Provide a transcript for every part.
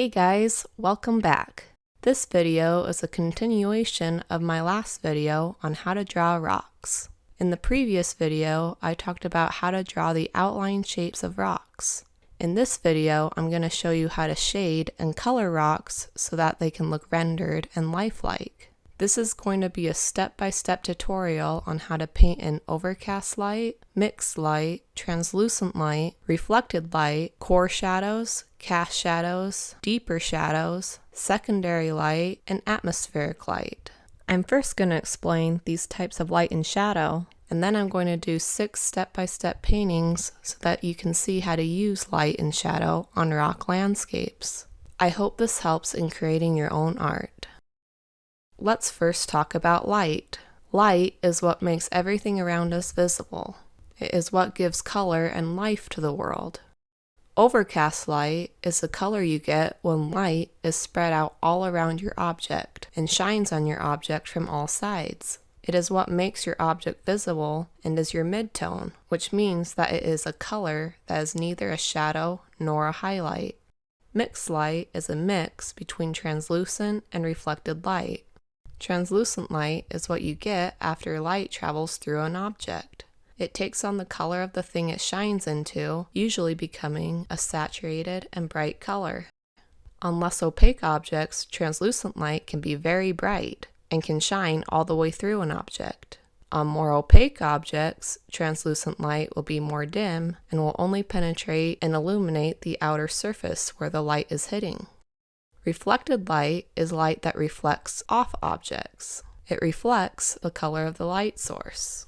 Hey guys, welcome back. This video is a continuation of my last video on how to draw rocks. In the previous video, I talked about how to draw the outline shapes of rocks. In this video, I'm going to show you how to shade and color rocks so that they can look rendered and lifelike. This is going to be a step-by-step tutorial on how to paint in overcast light, mixed light, translucent light, reflected light, core shadows, cast shadows, deeper shadows, secondary light, and atmospheric light. I'm first going to explain these types of light and shadow, and then I'm going to do 6 step-by-step paintings so that you can see how to use light and shadow on rock landscapes. I hope this helps in creating your own art. Let's first talk about light. Light is what makes everything around us visible. It is what gives color and life to the world. Overcast light is the color you get when light is spread out all around your object and shines on your object from all sides. It is what makes your object visible and is your midtone, which means that it is a color that is neither a shadow nor a highlight. Mixed light is a mix between translucent and reflected light. Translucent light is what you get after light travels through an object. It takes on the color of the thing it shines into, usually becoming a saturated and bright color. On less opaque objects, translucent light can be very bright and can shine all the way through an object. On more opaque objects, translucent light will be more dim and will only penetrate and illuminate the outer surface where the light is hitting. Reflected light is light that reflects off objects. It reflects the color of the light source.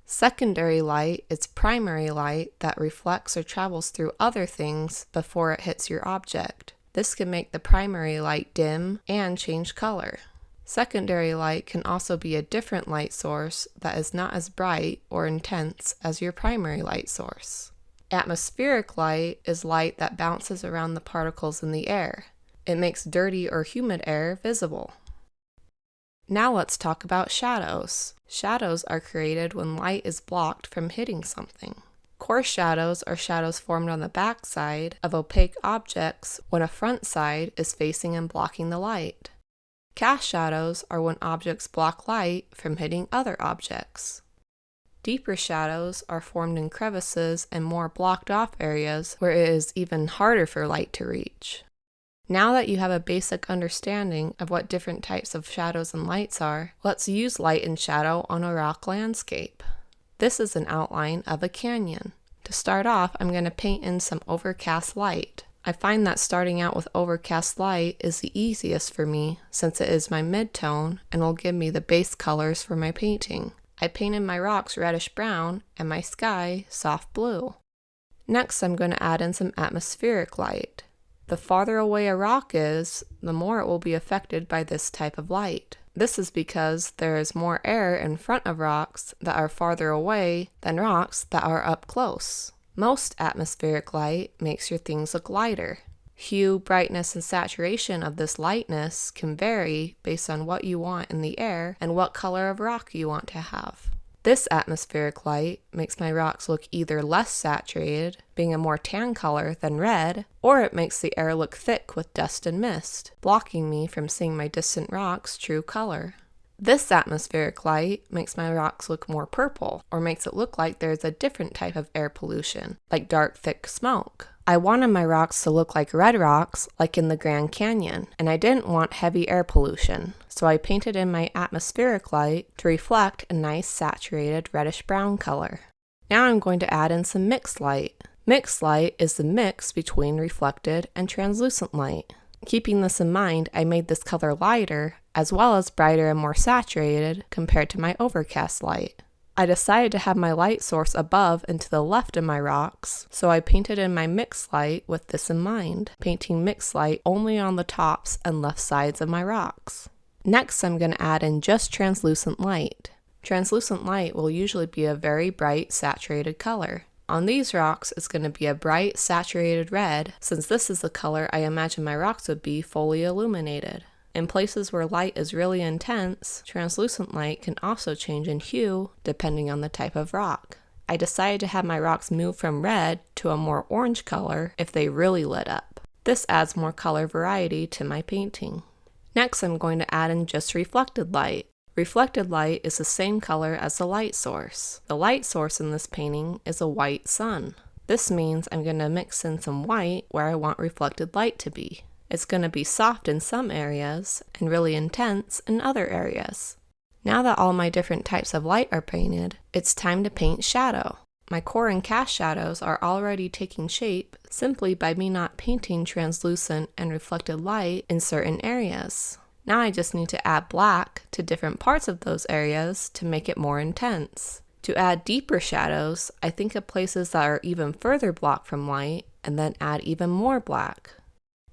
Secondary light is primary light that reflects or travels through other things before it hits your object. This can make the primary light dim and change color. Secondary light can also be a different light source that is not as bright or intense as your primary light source. Atmospheric light is light that bounces around the particles in the air. It makes dirty or humid air visible. Now let's talk about shadows. Shadows are created when light is blocked from hitting something. Core shadows are shadows formed on the back side of opaque objects when a front side is facing and blocking the light. Cast shadows are when objects block light from hitting other objects. Deeper shadows are formed in crevices and more blocked off areas where it is even harder for light to reach. Now that you have a basic understanding of what different types of shadows and lights are, let's use light and shadow on a rock landscape. This is an outline of a canyon. To start off, I'm going to paint in some overcast light. I find that starting out with overcast light is the easiest for me since it is my midtone and will give me the base colors for my painting. I painted my rocks reddish brown and my sky soft blue. Next, I'm going to add in some atmospheric light. The farther away a rock is, the more it will be affected by this type of light. This is because there is more air in front of rocks that are farther away than rocks that are up close. Most atmospheric light makes your things look lighter. Hue, brightness, and saturation of this lightness can vary based on what you want in the air and what color of rock you want to have. This atmospheric light makes my rocks look either less saturated, being a more tan color than red, or it makes the air look thick with dust and mist, blocking me from seeing my distant rocks' true color. This atmospheric light makes my rocks look more purple, or makes it look like there's a different type of air pollution, like dark, thick smoke. I wanted my rocks to look like red rocks, like in the Grand Canyon, and I didn't want heavy air pollution, so I painted in my atmospheric light to reflect a nice saturated reddish-brown color. Now I'm going to add in some mixed light. Mixed light is the mix between reflected and translucent light. Keeping this in mind, I made this color lighter, as well as brighter and more saturated compared to my overcast light. I decided to have my light source above and to the left of my rocks, so I painted in my mixed light with this in mind, painting mixed light only on the tops and left sides of my rocks. Next, I'm going to add in just translucent light. Translucent light will usually be a very bright, saturated color. On these rocks, it's going to be a bright, saturated red, since this is the color I imagine my rocks would be fully illuminated. In places where light is really intense, translucent light can also change in hue depending on the type of rock. I decided to have my rocks move from red to a more orange color if they really lit up. This adds more color variety to my painting. Next, I'm going to add in just reflected light. Reflected light is the same color as the light source. The light source in this painting is a white sun. This means I'm going to mix in some white where I want reflected light to be. It's going to be soft in some areas and really intense in other areas. Now that all my different types of light are painted, it's time to paint shadow. My core and cast shadows are already taking shape simply by me not painting translucent and reflected light in certain areas. Now I just need to add black to different parts of those areas to make it more intense. To add deeper shadows, I think of places that are even further blocked from light and then add even more black.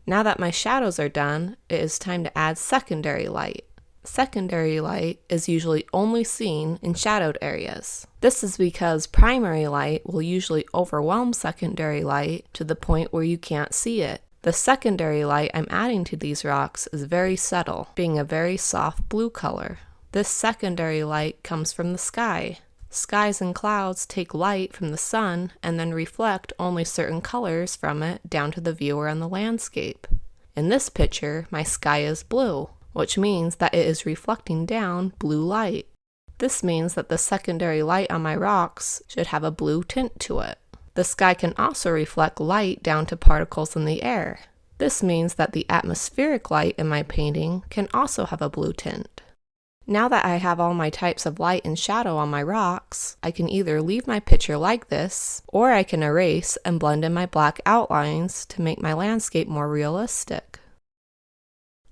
Now that my shadows are done, it is time to add secondary light. Secondary light is usually only seen in shadowed areas. This is because primary light will usually overwhelm secondary light to the point where you can't see it. The secondary light I'm adding to these rocks is very subtle, being a very soft blue color. This secondary light comes from the sky. Skies and clouds take light from the sun and then reflect only certain colors from it down to the viewer on the landscape. In this picture, my sky is blue, which means that it is reflecting down blue light. This means that the secondary light on my rocks should have a blue tint to it. The sky can also reflect light down to particles in the air. This means that the atmospheric light in my painting can also have a blue tint. Now that I have all my types of light and shadow on my rocks, I can either leave my picture like this, or I can erase and blend in my black outlines to make my landscape more realistic.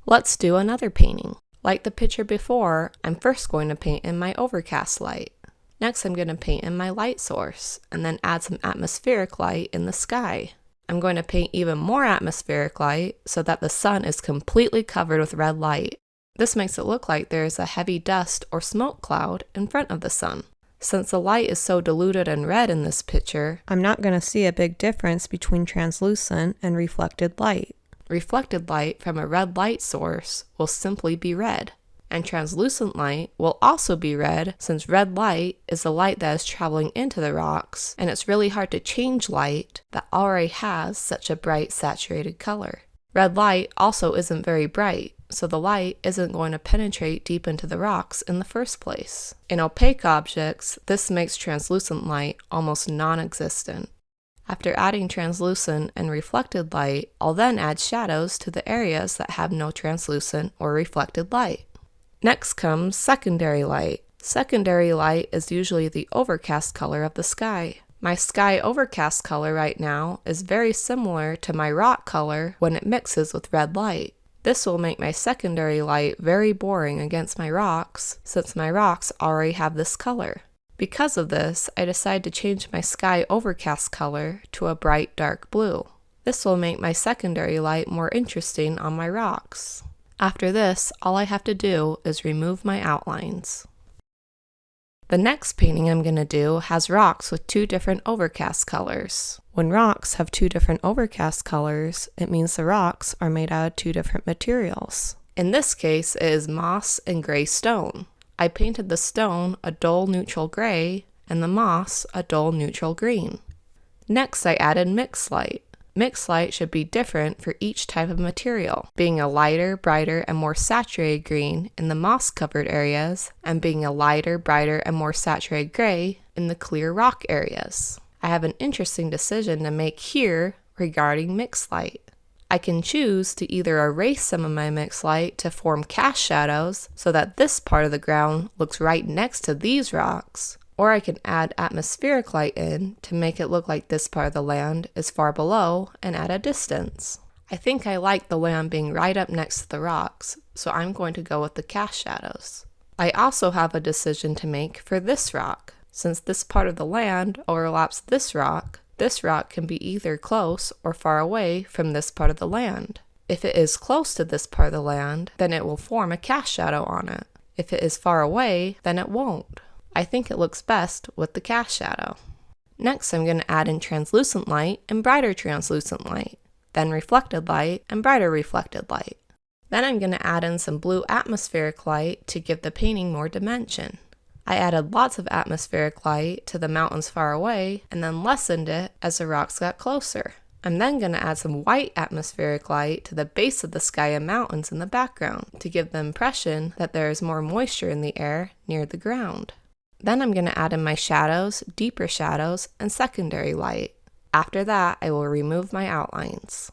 Let's do another painting. Like the picture before, I'm first going to paint in my overcast light. Next, I'm going to paint in my light source, and then add some atmospheric light in the sky. I'm going to paint even more atmospheric light so that the sun is completely covered with red light. This makes it look like there is a heavy dust or smoke cloud in front of the sun. Since the light is so diluted and red in this picture, I'm not going to see a big difference between translucent and reflected light. Reflected light from a red light source will simply be red, and translucent light will also be red since red light is the light that is traveling into the rocks, and it's really hard to change light that already has such a bright saturated color. Red light also isn't very bright, so the light isn't going to penetrate deep into the rocks in the first place. In opaque objects, this makes translucent light almost non-existent. After adding translucent and reflected light, I'll then add shadows to the areas that have no translucent or reflected light. Next comes secondary light. Secondary light is usually the overcast color of the sky. My sky overcast color right now is very similar to my rock color when it mixes with red light. This will make my secondary light very boring against my rocks, since my rocks already have this color. Because of this, I decided to change my sky overcast color to a bright dark blue. This will make my secondary light more interesting on my rocks. After this, all I have to do is remove my outlines. The next painting I'm going to do has rocks with two different overcast colors. When rocks have two different overcast colors, it means the rocks are made out of two different materials. In this case, it is moss and gray stone. I painted the stone a dull neutral gray and the moss a dull neutral green. Next, I added mixed light. Mixed light should be different for each type of material, being a lighter, brighter, and more saturated green in the moss-covered areas, and being a lighter, brighter, and more saturated gray in the clear rock areas. I have an interesting decision to make here regarding mixed light. I can choose to either erase some of my mixed light to form cast shadows so that this part of the ground looks right next to these rocks, or I can add atmospheric light in to make it look like this part of the land is far below and at a distance. I think I like the land being right up next to the rocks, so I'm going to go with the cast shadows. I also have a decision to make for this rock. Since this part of the land overlaps this rock can be either close or far away from this part of the land. If it is close to this part of the land, then it will form a cast shadow on it. If it is far away, then it won't. I think it looks best with the cast shadow. Next, I'm going to add in translucent light and brighter translucent light, then reflected light and brighter reflected light. Then I'm going to add in some blue atmospheric light to give the painting more dimension. I added lots of atmospheric light to the mountains far away and then lessened it as the rocks got closer. I'm then going to add some white atmospheric light to the base of the sky and mountains in the background to give the impression that there is more moisture in the air near the ground. Then I'm going to add in my shadows, deeper shadows, and secondary light. After that, I will remove my outlines.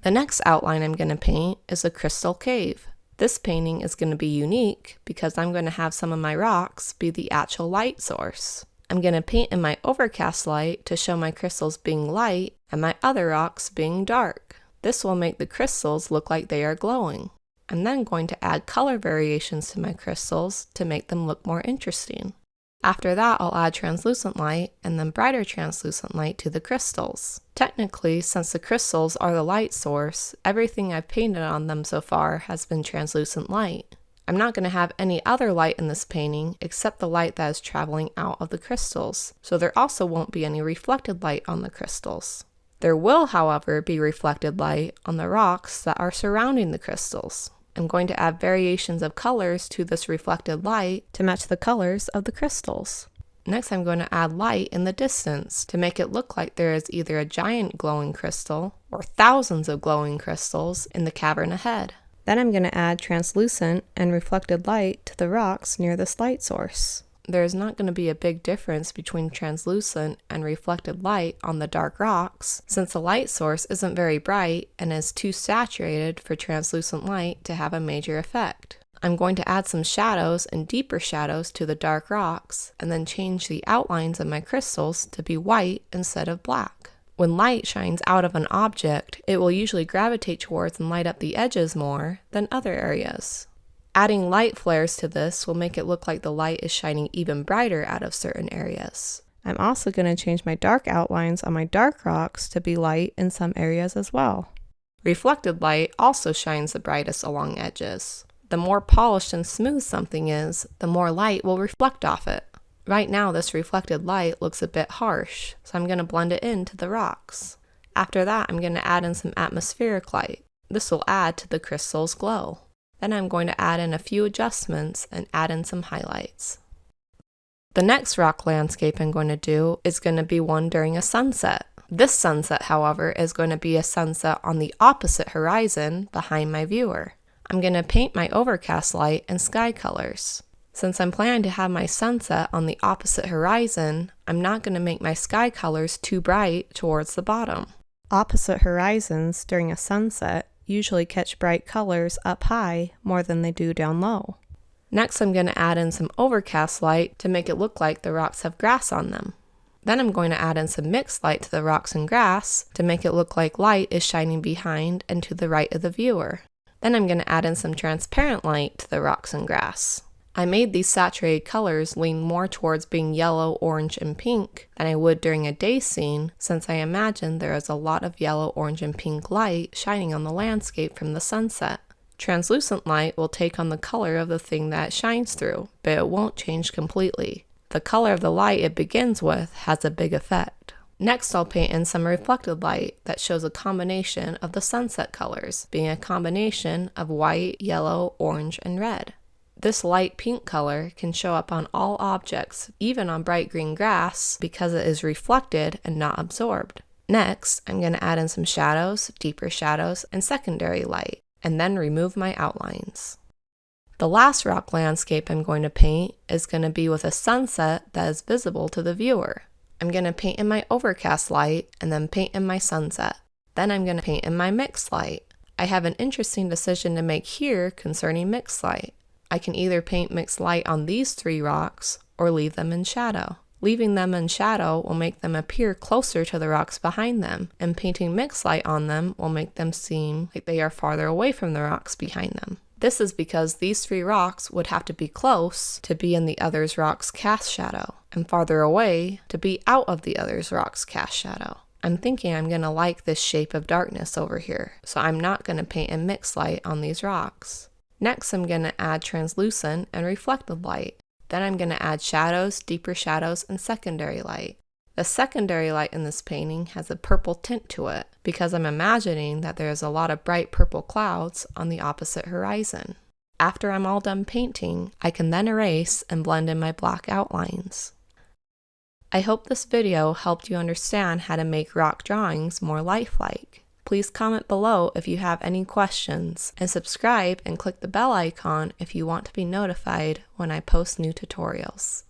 The next outline I'm going to paint is a crystal cave. This painting is going to be unique because I'm going to have some of my rocks be the actual light source. I'm going to paint in my Overcast Light to show my crystals being light and my other rocks being dark. This will make the crystals look like they are glowing. I'm then going to add color variations to my crystals to make them look more interesting. After that, I'll add translucent light and then brighter translucent light to the crystals. Technically, since the crystals are the light source, everything I've painted on them so far has been translucent light. I'm not going to have any other light in this painting except the light that is traveling out of the crystals, so there also won't be any reflected light on the crystals. There will, however, be reflected light on the rocks that are surrounding the crystals. I'm going to add variations of colors to this reflected light to match the colors of the crystals. Next, I'm going to add light in the distance to make it look like there is either a giant glowing crystal or thousands of glowing crystals in the cavern ahead. Then I'm going to add translucent and reflected light to the rocks near this light source. There is not going to be a big difference between translucent and reflected light on the dark rocks, since the light source isn't very bright and is too saturated for translucent light to have a major effect. I'm going to add some shadows and deeper shadows to the dark rocks, and then change the outlines of my crystals to be white instead of black. When light shines out of an object, it will usually gravitate towards and light up the edges more than other areas. Adding light flares to this will make it look like the light is shining even brighter out of certain areas. I'm also going to change my dark outlines on my dark rocks to be light in some areas as well. Reflected light also shines the brightest along edges. The more polished and smooth something is, the more light will reflect off it. Right now, this reflected light looks a bit harsh, so I'm going to blend it into the rocks. After that, I'm going to add in some atmospheric light. This will add to the crystal's glow. Then I'm going to add in a few adjustments and add in some highlights. The next rock landscape I'm going to do is going to be one during a sunset. This sunset, however, is going to be a sunset on the opposite horizon behind my viewer. I'm going to paint my Overcast Light in sky colors. Since I'm planning to have my sunset on the opposite horizon, I'm not going to make my sky colors too bright towards the bottom. Opposite horizons during a sunset usually catch bright colors up high more than they do down low. Next, I'm going to add in some Overcast Light to make it look like the rocks have grass on them. Then I'm going to add in some mixed light to the rocks and grass to make it look like light is shining behind and to the right of the viewer. Then I'm going to add in some transparent light to the rocks and grass. I made these saturated colors lean more towards being yellow, orange, and pink than I would during a day scene, since I imagine there is a lot of yellow, orange, and pink light shining on the landscape from the sunset. Translucent light will take on the color of the thing that it shines through, but it won't change completely. The color of the light it begins with has a big effect. Next, I'll paint in some reflected light that shows a combination of the sunset colors, being a combination of white, yellow, orange, and red. This light pink color can show up on all objects, even on bright green grass, because it is reflected and not absorbed. Next, I'm going to add in some shadows, deeper shadows, and secondary light, and then remove my outlines. The last rock landscape I'm going to paint is going to be with a sunset that is visible to the viewer. I'm going to paint in my Overcast Light and then paint in my sunset. Then I'm going to paint in my mixed light. I have an interesting decision to make here concerning mixed light. I can either paint mixed light on these three rocks or leave them in shadow. Leaving them in shadow will make them appear closer to the rocks behind them, and painting mixed light on them will make them seem like they are farther away from the rocks behind them. This is because these three rocks would have to be close to be in the other's rock's cast shadow, and farther away to be out of the other's rock's cast shadow. I'm thinking I'm going to like this shape of darkness over here, so I'm not going to paint in mixed light on these rocks. Next, I'm going to add translucent and reflected light. Then I'm going to add shadows, deeper shadows, and secondary light. The secondary light in this painting has a purple tint to it because I'm imagining that there is a lot of bright purple clouds on the opposite horizon. After I'm all done painting, I can then erase and blend in my black outlines. I hope this video helped you understand how to make rock drawings more lifelike. Please comment below if you have any questions, and subscribe and click the bell icon if you want to be notified when I post new tutorials.